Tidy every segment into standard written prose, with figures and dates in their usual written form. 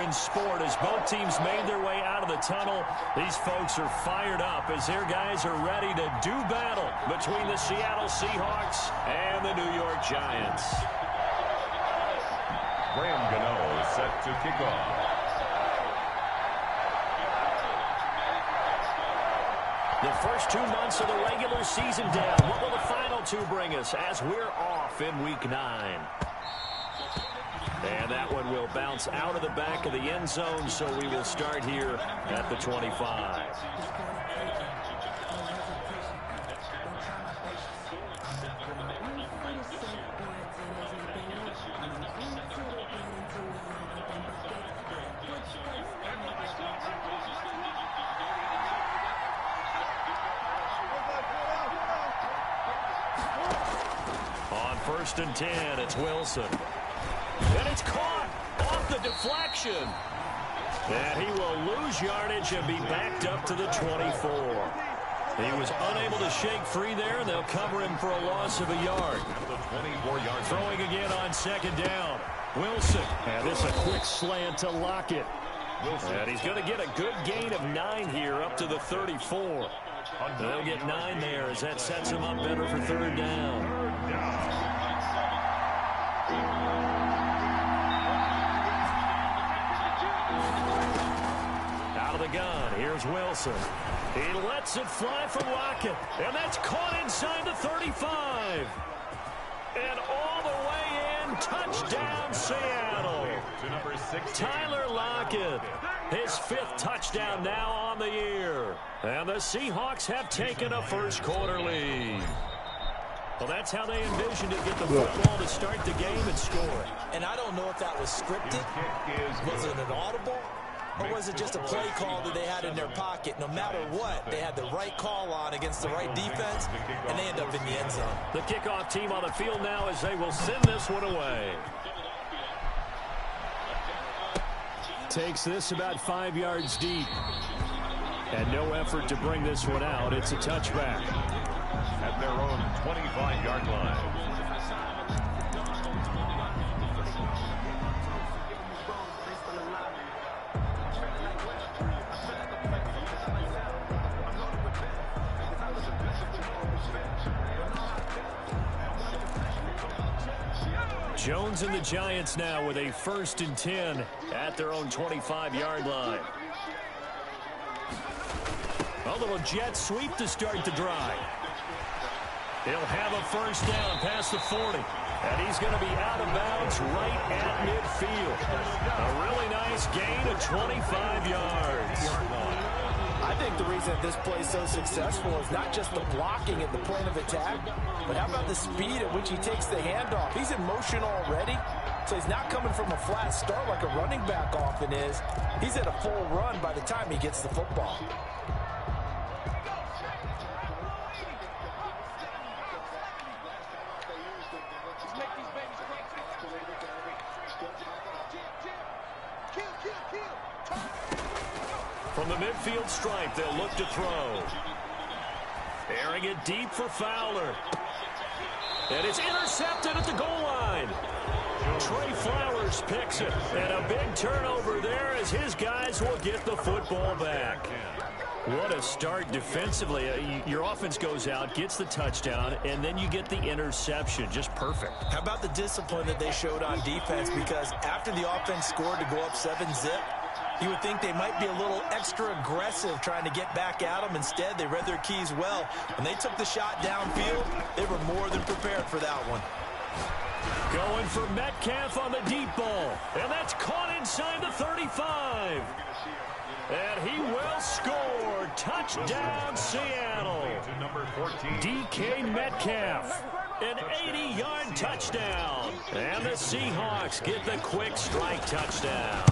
in sport as both teams made their way out of the tunnel. These folks are fired up as their guys are ready to do battle between the Seattle Seahawks and the New York Giants. Graham Gano is set to kick off. The first 2 months of the regular season down. What will the final two bring us as we're off in Week 9? And that one will bounce out of the back of the end zone, so we will start here at the 25. On 1st and 10, it's Wilson. And it's caught off the deflection. And he will lose yardage and be backed up to the 24. He was unable to shake free there, and they'll cover him for a loss of a yard. Throwing again on 2nd down. Wilson. And this a quick slant to Lockett. And he's going to get a good gain of 9 here up to the 34. They'll get 9 there as that sets him up better for 3rd down. Out of the gun, here's Wilson. He lets it fly from Lockett, and that's caught inside the 35. And all the way in, touchdown Seattle. Tyler Lockett, his 5th touchdown now on the year. And the Seahawks have taken a first-quarter lead. Well, that's how they envisioned it, get the football to start the game and score. And I don't know if that was scripted. Was it an audible? Or was it just a play call that they had in their pocket? No matter what, they had the right call on against the right defense, and they end up in the end zone. The kickoff team on the field now as they will send this one away. Takes this about 5 yards deep. And no effort to bring this one out. It's a touchback. At their own 25-yard line. Jones and the Giants now with a 1st and 10 at their own 25-yard line. A little jet sweep to start the drive. He'll have a 1st down past the 40. And he's going to be out of bounds right at midfield. A really nice gain of 25 yards. I think the reason that this play is so successful is not just the blocking at the point of attack, but how about the speed at which he takes the handoff? He's in motion already, so he's not coming from a flat start like a running back often is. He's at a full run by the time he gets the football. From the midfield stripe, they'll look to throw. Airing it deep for Fowler. And it's intercepted at the goal line. Trey Flowers picks it. And a big turnover there as his guys will get the football back. What a start defensively. Your offense goes out, gets the touchdown, and then you get the interception. Just perfect. How about the discipline that they showed on defense? Because after the offense scored to go up 7-zip, you would think they might be a little extra aggressive trying to get back at them. Instead, they read their keys well. When they took the shot downfield, they were more than prepared for that one. Going for Metcalf on the deep ball. And that's caught inside the 35. And he will score. Touchdown, Seattle. DK Metcalf. An 80-yard touchdown. And the Seahawks get the quick strike touchdown.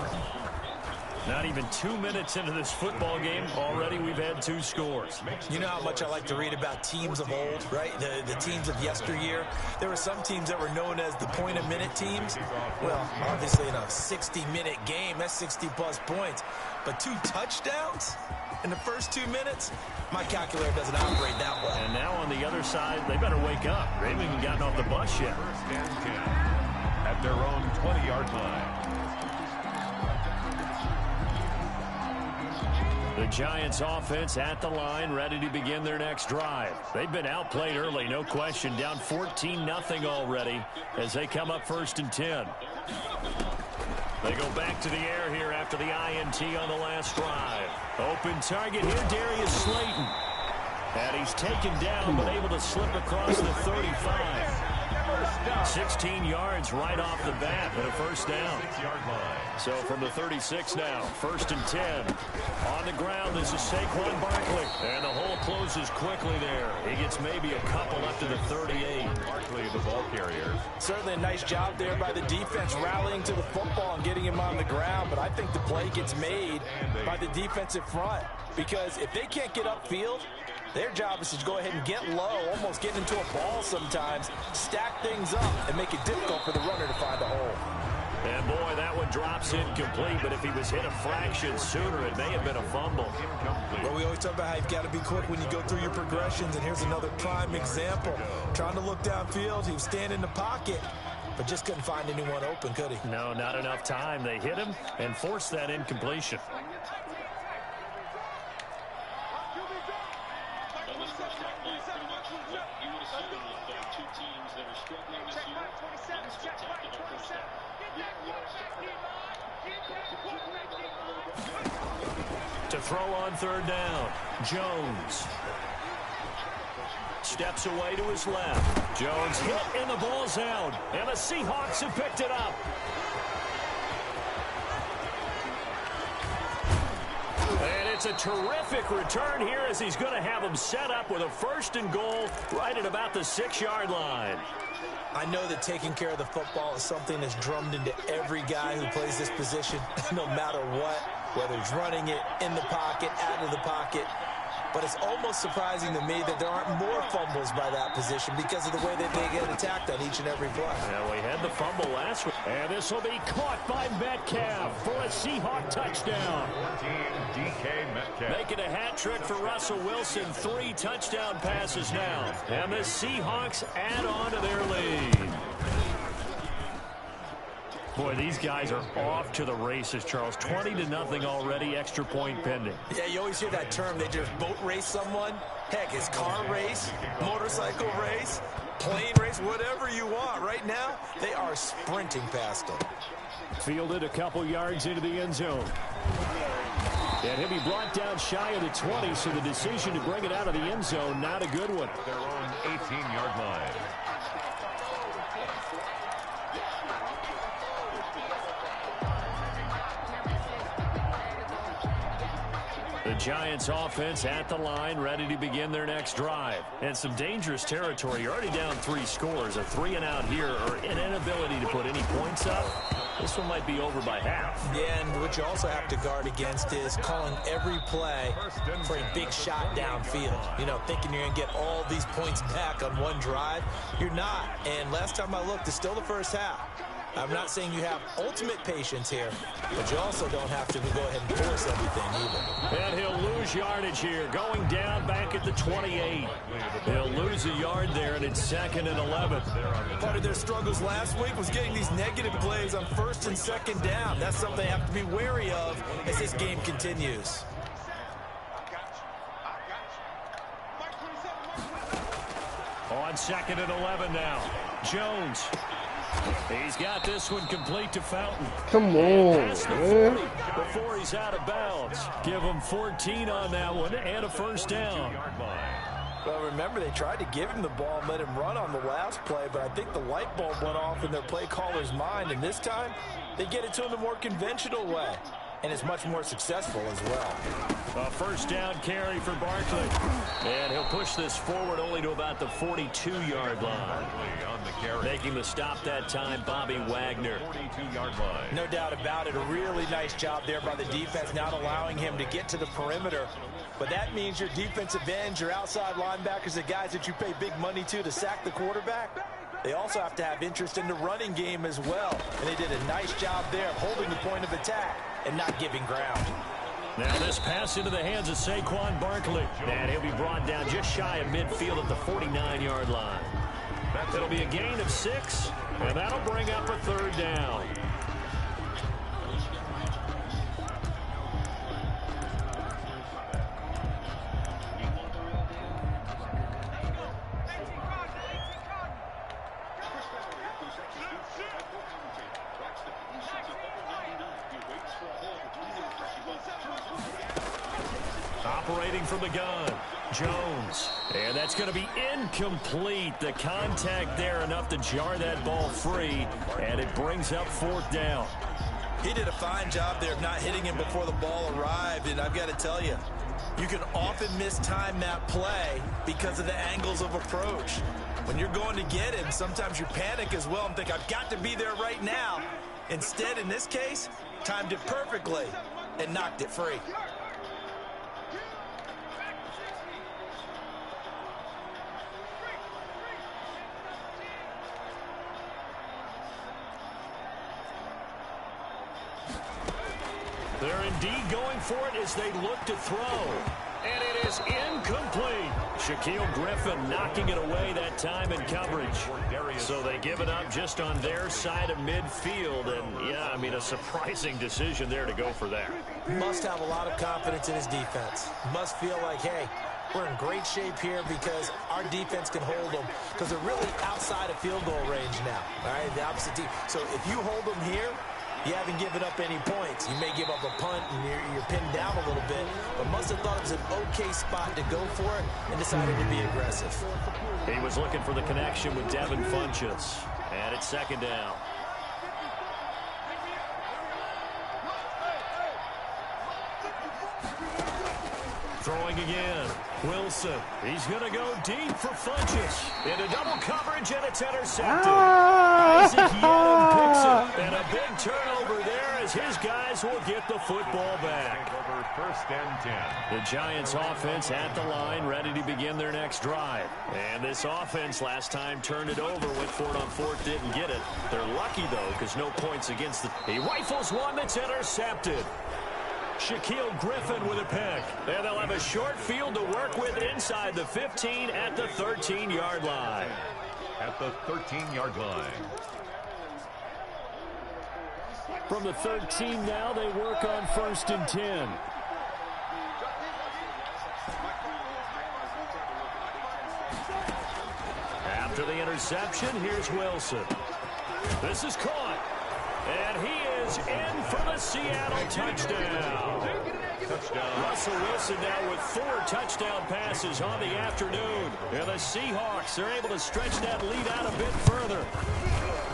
Not even 2 minutes into this football game, already we've had 2 scores. You know how much I like to read about teams of old, right? The teams of yesteryear. There were some teams that were known as the point-a-minute teams. Well, obviously in a 60-minute game, that's 60-plus points. But 2 touchdowns in the first 2 minutes? My calculator doesn't operate that way. And now on the other side, they better wake up. They haven't even gotten off the bus yet. At their own 20-yard line. The Giants offense at the line, ready to begin their next drive. They've been outplayed early, no question. Down 14-0 already as they come up 1st and 10. They go back to the air here after the INT on the last drive. Open target here, Darius Slayton. And he's taken down, but able to slip across the 35. 16 yards right off the bat and a first down. So from the 36 now, 1st and 10. On the ground, this is Saquon Barkley. And the hole closes quickly there. He gets maybe a couple up to the 38. Barkley, the ball carrier. Certainly a nice job there by the defense rallying to the football and getting him on the ground. But I think the play gets made by the defensive front. Because if they can't get upfield, their job is to go ahead and get low, almost get into a ball sometimes, stack things up, and make it difficult for the runner to find a hole. And boy, that one drops incomplete, but if he was hit a fraction sooner, it may have been a fumble. Well, we always talk about how you've got to be quick when you go through your progressions, and here's another prime example. Trying to look downfield, he was standing in the pocket, but just couldn't find anyone open, could he? No, not enough time. They hit him and forced that incompletion. To throw on 3rd down, Jones steps away to his left. Jones hit and the ball's out, and the Seahawks have picked it up. And it's a terrific return here as he's going to have him set up with a 1st and goal right at about the 6-yard line. I know that taking care of the football is something that's drummed into every guy who plays this position, no matter what, whether he's running it, in the pocket, out of the pocket. But it's almost surprising to me that there aren't more fumbles by that position because of the way that they get attacked on each and every play. Yeah, we had the fumble last week. And this will be caught by Metcalf for a Seahawk touchdown. 14, DK Metcalf. Making a hat trick for Russell Wilson. 3 touchdown passes now. And the Seahawks add on to their lead. Boy, these guys are off to the races, Charles. 20-0 already, extra point pending. Yeah, you always hear that term. They just boat race someone. Heck, it's car race, motorcycle race, plane race, whatever you want. Right now, they are sprinting past them. Fielded a couple yards into the end zone. And he'll be brought down shy of the 20, so the decision to bring it out of the end zone, not a good one. Their own 18-yard line. The Giants offense at the line, ready to begin their next drive. And some dangerous territory. You're already down 3 scores. A 3-and-out here, or an inability to put any points up. This one might be over by half. Yeah, and what you also have to guard against is calling every play for a big shot downfield. You know, thinking you're going to get all these points back on one drive. You're not. And last time I looked, it's still the first half. I'm not saying you have ultimate patience here, but you also don't have to go ahead and force everything either. And he'll lose yardage here, going down back at the 28. He'll lose a yard there, and it's 2nd and 11. Part of their struggles last week was getting these negative plays on 1st and 2nd down. That's something they have to be wary of as this game continues. On 2nd and 11 now, Jones. He's got this one complete to Fountain. Come on, Past the 40 before he's out of bounds. Give him 14 on that one and a first down. Well, remember, they tried to give him the ball and let him run on the last play, but I think the light bulb went off in their play caller's mind, and this time they get it to him the more conventional way, and it's much more successful as well. A first down carry for Barkley. And he'll push this forward only to about the 42-yard line. Making the stop that time, Bobby Wagner. 42-yard line. No doubt about it. A really nice job there by the defense, not allowing him to get to the perimeter. But that means your defensive ends, your outside linebackers, the guys that you pay big money to sack the quarterback, they also have to have interest in the running game as well. And they did a nice job there of holding the point of attack and not giving ground. Now this pass into the hands of Saquon Barkley. And he'll be brought down just shy of midfield at the 49-yard line. It'll be a gain of 6, and that'll bring up a 3rd down. Operating from the gun, Jones. And that's going to be incomplete. The contact there enough to jar that ball free, and it brings up 4th down. He did a fine job there of not hitting him before the ball arrived, and I've got to tell you, you can often mistime that play because of the angles of approach. When you're going to get him, sometimes you panic as well and think, I've got to be there right now. Instead, in this case, timed it perfectly and knocked it free. They're indeed going for it as they look to throw. And it is incomplete. Shaquill Griffin knocking it away that time in coverage. So they give it up just on their side of midfield. And, yeah, I mean, a surprising decision there to go for that. Must have a lot of confidence in his defense. Must feel like, hey, we're in great shape here because our defense can hold them because they're really outside of field goal range now. All right, the opposite team. So if you hold them here, you haven't given up any points. You may give up a punt and you're pinned down a little bit, but must have thought it was an okay spot to go for it and decided to be aggressive. He was looking for the connection with Devin Funchess, and it's 2nd down. Throwing again. Wilson. He's going to go deep for Funchess. Into double coverage, and it's intercepted. Isaac Yiadom picks it. And a big turnover there as his guys will get the football back. Over 1st and 10. The Giants offense at the line, ready to begin their next drive. And this offense last time turned it over, went for it on 4th, didn't get it. They're lucky, though, because no points against the... He rifles one that's intercepted. Shaquill Griffin with a pick. And they'll have a short field to work with inside the 15 at the 13-yard line. At the 13-yard line. From the 13 now, they work on 1st and 10. After the interception, here's Wilson. This is caught. And he is in for the Seattle touchdown. Russell Wilson now with 4 touchdown passes on the afternoon. And the Seahawks are able to stretch that lead out a bit further.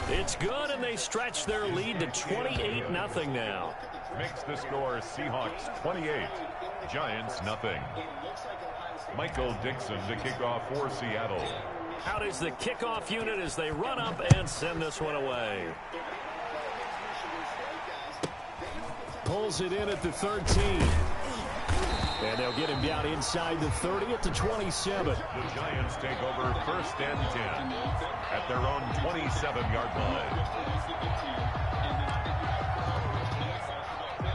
It's good, and they stretch their lead to 28-0 now. Makes the score Seahawks 28, Giants nothing. Michael Dixon to kick off for Seattle. Out is the kickoff unit as they run up and send this one away. Pulls it in at the 13. And they'll get him down inside the 30 at the 27. The Giants take over 1st and 10 at their own 27-yard line.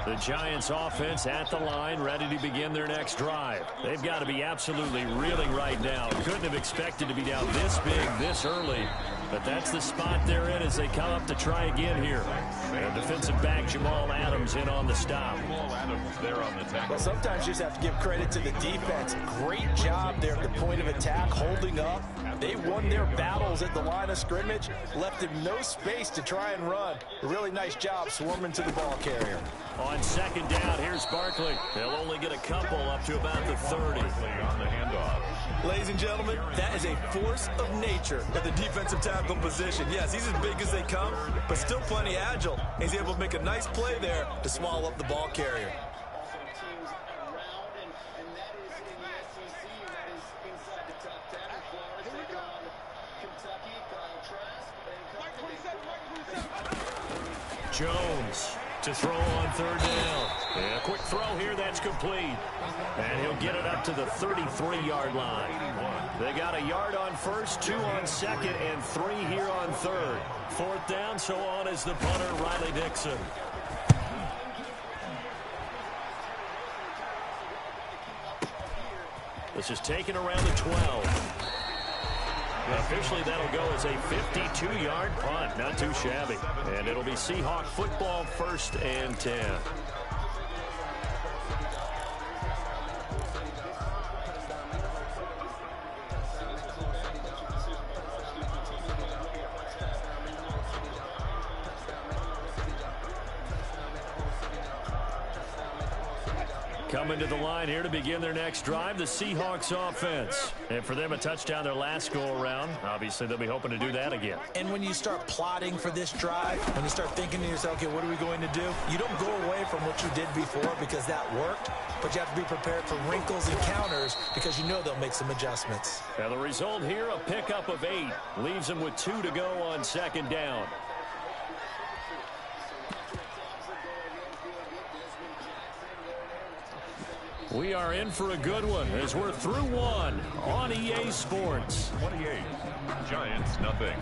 The Giants offense at the line, ready to begin their next drive. They've got to be absolutely reeling right now. Couldn't have expected to be down this big, this early. But that's the spot they're in as they come up to try again here. And defensive back Jamal Adams in on the stop. Jamal Adams there on the tackle. Well, sometimes you just have to give credit to the defense. Great job there at the point of attack, holding up. They won their battles at the line of scrimmage, left him no space to try and run. A really nice job swarming to the ball carrier. On 2nd down, here's Barkley. They'll only get a couple up to about the 30. On the handoff. Ladies and gentlemen, that is a force of nature at the defensive tackle position. Yes, he's as big as they come, but still plenty agile. He's able to make a nice play there to swallow up the ball carrier. Jones to throw on 3rd down. And a quick throw here, that's complete. And he'll get it up to the 33-yard line. They got a yard on 1st, 2 on 2nd, and 3 here on 3rd. 4th down, so on is the punter, Riley Dixon. This is taken around the 12. Officially, that'll go as a 52-yard punt. Not too shabby. And it'll be Seahawk football 1st and 10. Coming to the line here to begin their next drive, the Seahawks offense. And for them, a touchdown their last go-around. Obviously, they'll be hoping to do that again. And when you start plotting for this drive, when you start thinking to yourself, okay, what are we going to do? You don't go away from what you did before because that worked, but you have to be prepared for wrinkles and counters because you know they'll make some adjustments. Now the result here, a pickup of 8. Leaves them with 2 to go on second down. We are in for a good one as we're through one on EA Sports. 28, Giants nothing.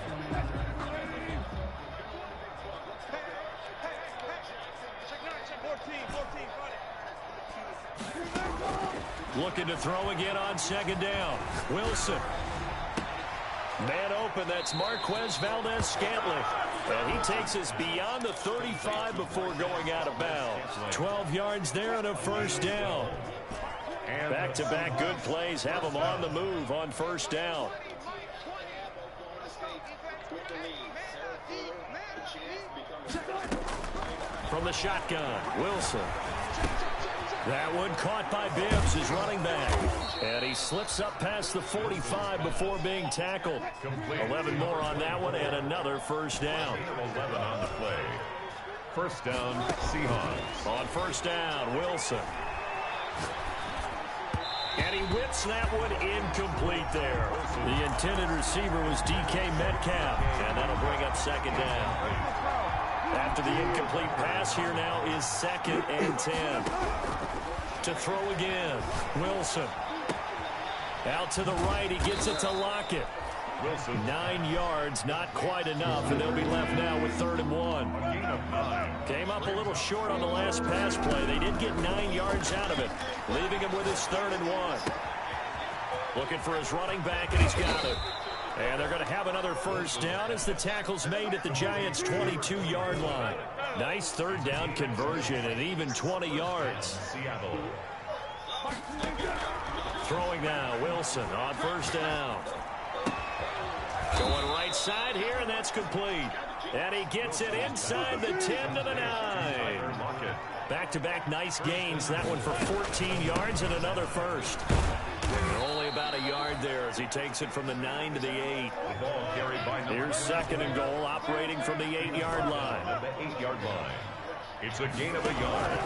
Looking to throw again on second down. Wilson. Man open, that's Marquez Valdez-Scantling. And he takes us beyond the 35 before going out of bounds. 12 yards there and a first down. Back-to-back good plays have them on the move on first down. From the shotgun, Wilson. That one caught by Bibbs, his running back. And he slips up past the 45 before being tackled. 11 more on that one and another first down. 11 on the play. First down, Seahawks. On first down, Wilson. And he whips that one incomplete there. The intended receiver was DK Metcalf. And that'll bring up second down. After the incomplete pass, here now is 2nd and 10. To throw again, Wilson. Out to the right, he gets it to Lockett. Wilson. 9 yards, not quite enough, and they'll be left now with 3rd and 1. A gain of 9. Came up a little short on the last pass play. They did get 9 yards out of it, leaving him with his 3rd and 1. Looking for his running back, and he's got it. And they're going to have another first down as the tackle's made at the Giants' 22-yard line. Nice 3rd down conversion and even 20 yards. Seattle. Throwing now, Wilson on first down. Going right side here, and that's complete. And he gets it inside the 10 to the 9. Back-to-back nice gains. That one for 14 yards and another first. Only about a yard there as he takes it from the 9 to the 8. The ball carried by Here's 2nd and goal, operating from the 8-yard line. The 8-yard line. It's a gain of a yard.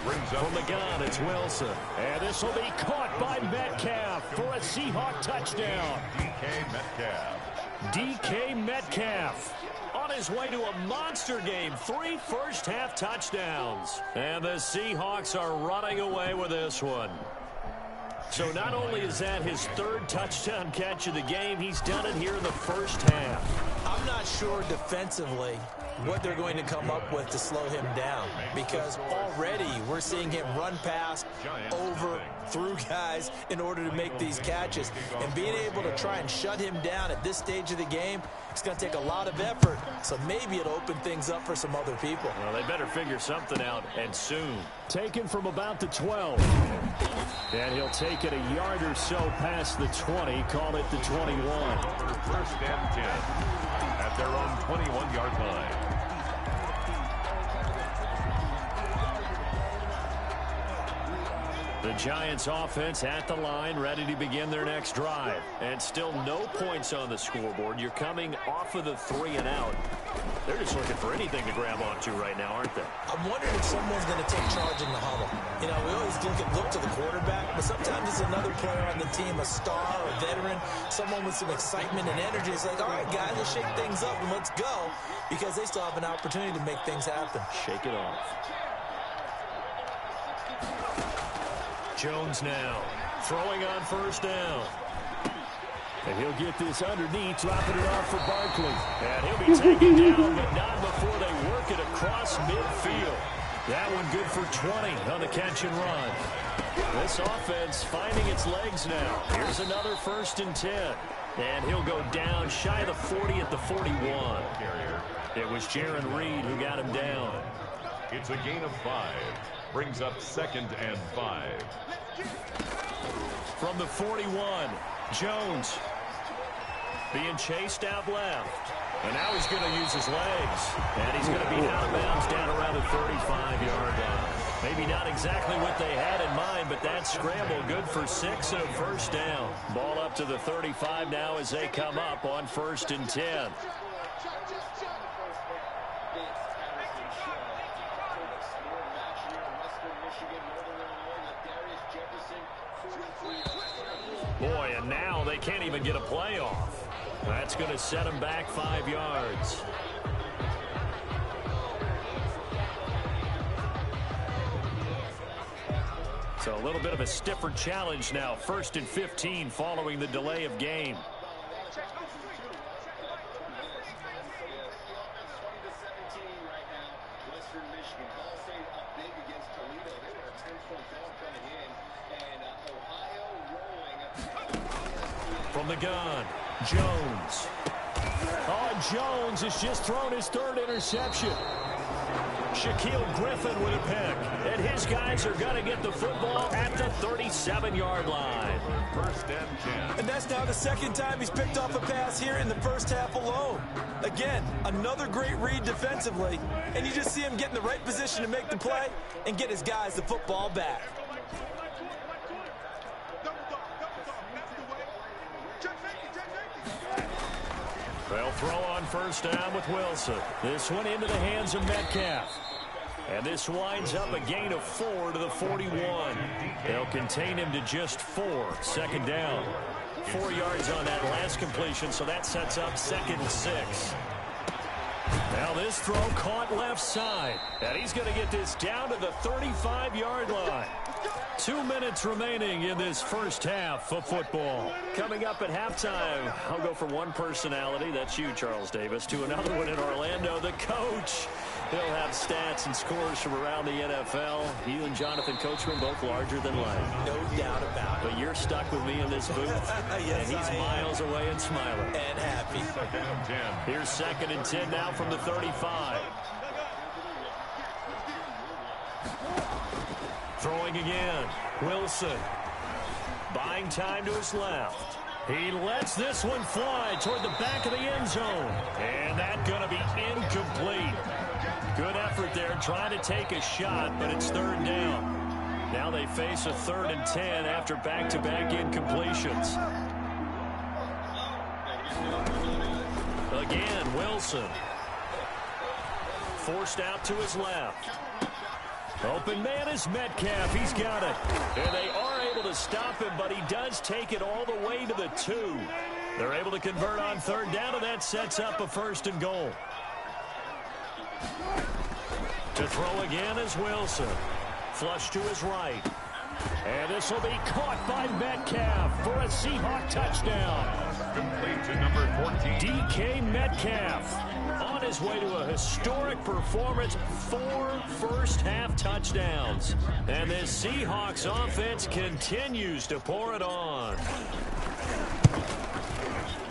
Brings up from the gun, it's Wilson. And this will be caught by Metcalf for a Seahawk touchdown. DK Metcalf. DK Metcalf on his way to a monster game. 3 first-half touchdowns. And the Seahawks are running away with this one. So not only is that his 3rd touchdown catch of the game, he's done it here in the first half. I'm not sure defensively what they're going to come up with to slow him down, because already we're seeing him run past, over, through guys in order to make these catches. And being able to try and shut him down at this stage of the game, it's going to take a lot of effort. So maybe it'll open things up for some other people. Well, they better figure something out, and soon. Taken from about the 12. And he'll take it a yard or so past the 20, call it the 21. First and 10 at their own 21-yard line. The Giants offense at the line, ready to begin their next drive. And still no points on the scoreboard. You're coming off of the 3 and out. They're just looking for anything to grab onto right now, aren't they? I'm wondering if someone's going to take charge in the huddle. You know, we always look to the quarterback, but sometimes it's another player on the team, a star, a veteran, someone with some excitement and energy. It's like, all right, guys, let's shake things up and let's go, because they still have an opportunity to make things happen. Shake it off. Jones now throwing on first down. And he'll get this underneath, dropping it off for Barkley. And he'll be taken down, but not before they work it across midfield. That one good for 20 on the catch and run. This offense finding its legs now. Here's another 1st and 10. And he'll go down shy of the 40 at the 41. It was Jarran Reed who got him down. It's a gain of 5. Brings up 2nd and 5. From the 41, Jones being chased out left. And now he's going to use his legs. And he's going to be out of bounds down around the 35-yard line. Maybe not exactly what they had in mind, but that scramble good for 6 and a first down. Ball up to the 35 now as they come up on 1st and 10. Boy, and now they can't even get a play off. That's going to set them back 5 yards. So a little bit of a stiffer challenge now. 1st and 15 following the delay of game. From the gun, Jones. Oh, Jones has just thrown his 3rd interception. Shaquille Griffin with a pick. And his guys are going to get the football at the 37-yard line. 1st and 10. And that's now the 2nd time he's picked off a pass here in the first half alone. Again, another great read defensively. And you just see him get in the right position to make the play and get his guys the football back. They'll throw on 1st down with Wilson. This one into the hands of Metcalf. And this winds up a gain of 4 to the 41. They'll contain him to just 4. 2nd down. 4 yards on that last completion, so that sets up 2nd and 6. Now this throw caught left side. And he's going to get this down to the 35-yard line. 2 minutes remaining in this first half of football. Coming up at halftime, I'll go from one personality, that's you, Charles Davis, to another one in Orlando, the coach. He'll have stats and scores from around the NFL. You and Jonathan Coachman both larger than life. No doubt about it. But you're stuck with me in this booth. Yes, and he's miles away and smiling. And happy. 2nd and 10. Here's 2nd and 10 now from the 35. Throwing again. Wilson. Buying time to his left. He lets this one fly toward the back of the end zone. And that's going to be incomplete. Good effort there trying to take a shot, but it's 3rd down. Now they face a 3rd and 10 after back-to-back incompletions. Again, Wilson. Forced out to his left. Open man is Metcalf. He's got it. And they are able to stop him, but he does take it all the way to the 2. They're able to convert on 3rd down, and that sets up a 1st and goal. To throw again is Wilson. Flush to his right. And this will be caught by Metcalf for a Seahawk touchdown. Complete to number 14. DK Metcalf on his way to a historic performance. 4 first-half touchdowns. And this Seahawks offense continues to pour it on.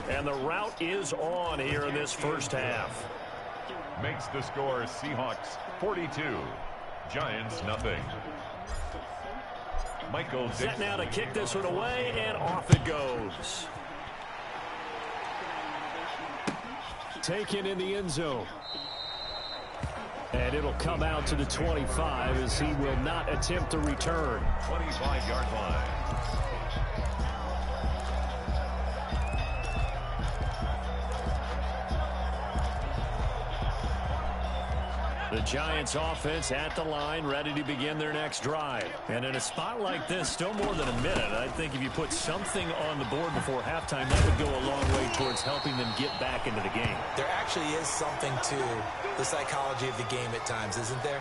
And the route is on here in this first half. Makes the score Seahawks 42. Giants nothing. Michael Dixon. Set now to kick this one away, and off it goes. Taken in the end zone. And it'll come out to the 25 as he will not attempt to return. 25-yard line. The Giants offense at the line, ready to begin their next drive. And in a spot like this, still more than a minute, I think if you put something on the board before halftime, that would go a long way towards helping them get back into the game. There actually is something to the psychology of the game at times, isn't there?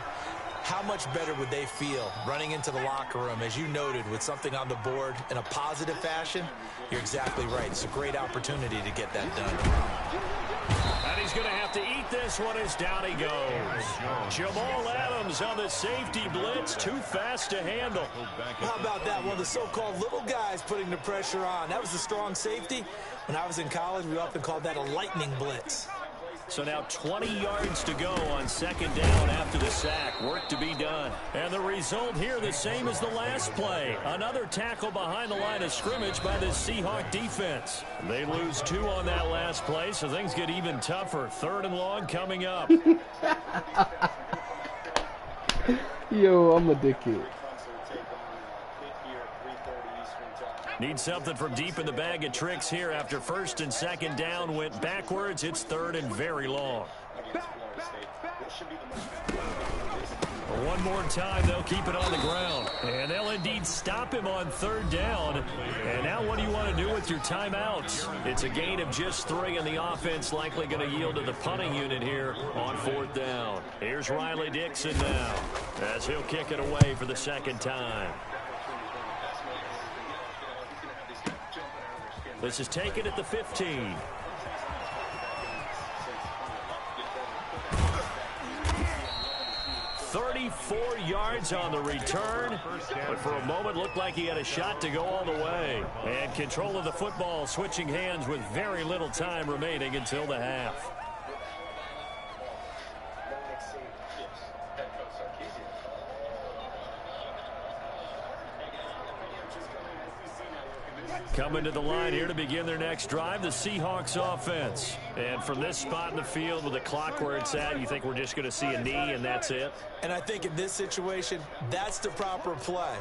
How much better would they feel running into the locker room, as you noted, with something on the board in a positive fashion? You're exactly right. It's a great opportunity to get that done. And he's going to have to eat this one as down he goes. Jamal Adams on the safety blitz, too fast to handle. How about that? One of the so-called little guys putting the pressure on. That was a strong safety. When I was in college, we often called that a lightning blitz. So now 20 yards to go on 2nd down after the sack. Work to be done. And the result here the same as the last play. Another tackle behind the line of scrimmage by the Seahawk defense. They lose 2 on that last play, so things get even tougher. 3rd and long coming up. Yo, I'm a dickhead. Need something from deep in the bag of tricks here after first and second down went backwards. It's third and very long. One more time, they'll keep it on the ground. And they'll indeed stop him on third down. And now what do you want to do with your timeouts? It's a gain of just 3, and the offense likely going to yield to the punting unit here on fourth down. Here's Riley Dixon now as he'll kick it away for the second time. This is taken at the 15. "34 yards on the return, but for a moment looked like he had a shot to go all the way. And control of the football switching hands with very little time remaining until the half. Coming to the line here to begin their next drive, the Seahawks offense. And from this spot in the field with the clock where it's at, you think we're just going to see a knee and that's it? And I think in this situation, that's the proper play.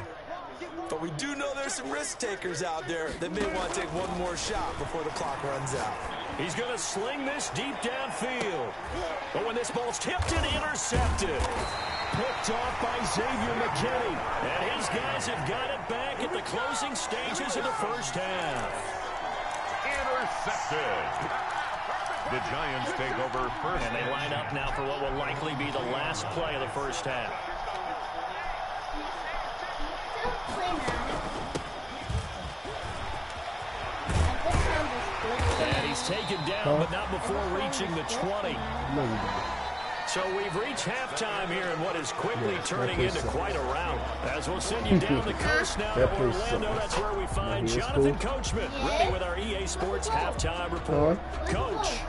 But we do know there's some risk takers out there that may want to take one more shot before the clock runs out. He's going to sling this deep downfield. But when this ball's tipped and intercepted. Picked off by Xavier McKinney. And his guys have got it back at the closing stages of the first half. Intercepted. The Giants take over first. And they line up now for what will likely be the last play of the first half. And he's taken down, but not before reaching the 20. So we've reached halftime here in what is quickly turning into quite a rout. As we'll send you down the coast now to Orlando, that's where we find Jonathan Coachman, ready with our EA Sports halftime report. Coach.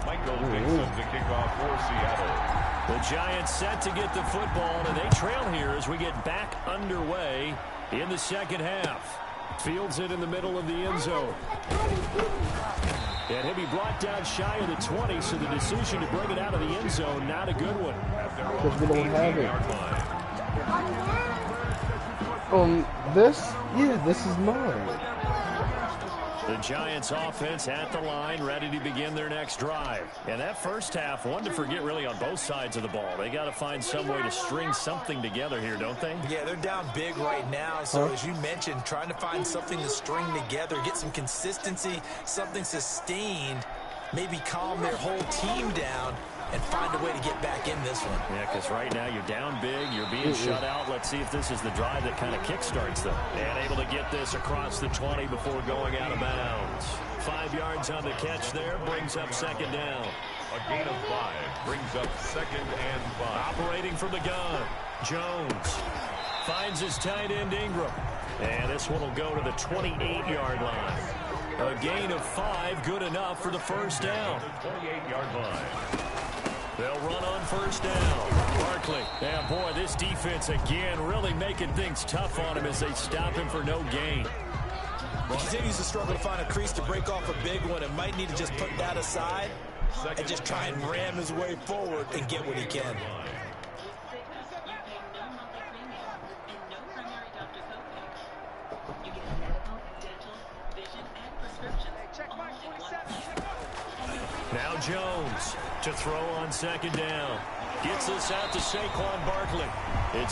Michael Dixon to kick off for Seattle. The Giants set to get the football, and they trail here as we get back underway in the second half. Fields it in the middle of the end zone. And he'll be brought down shy of the 20, so the decision to bring it out of the end zone, not a good one. Because we don't have it. This is mine. The Giants offense at the line, ready to begin their next drive. And that first half, one to forget really on both sides of the ball. They got to find some way to string something together here, don't they? Yeah, they're down big right now. So as you mentioned, trying to find something to string together, get some consistency, something sustained, maybe calm their whole team down and find a way to get back in this one. Yeah, because right now you're down big, you're being shut out. Let's see if this is the drive that kind of kickstarts them. And able to get this across the 20 before going out of bounds. 5 yards on the catch there, brings up second down. A gain of 5 brings up second and 5. Operating from the gun, Jones finds his tight end Ingram. And this one will go to the 28-yard line. A gain of 5, good enough for the first down. 28-yard line. They'll run on first down. Barkley. And boy, this defense again really making things tough on him as they stop him for no gain. He continues to struggle to find a crease to break off a big one and might need to just put that aside and just try and ram his way forward and get what he can. Now Jones to throw on second down. Gets this out to Saquon Barkley. It's a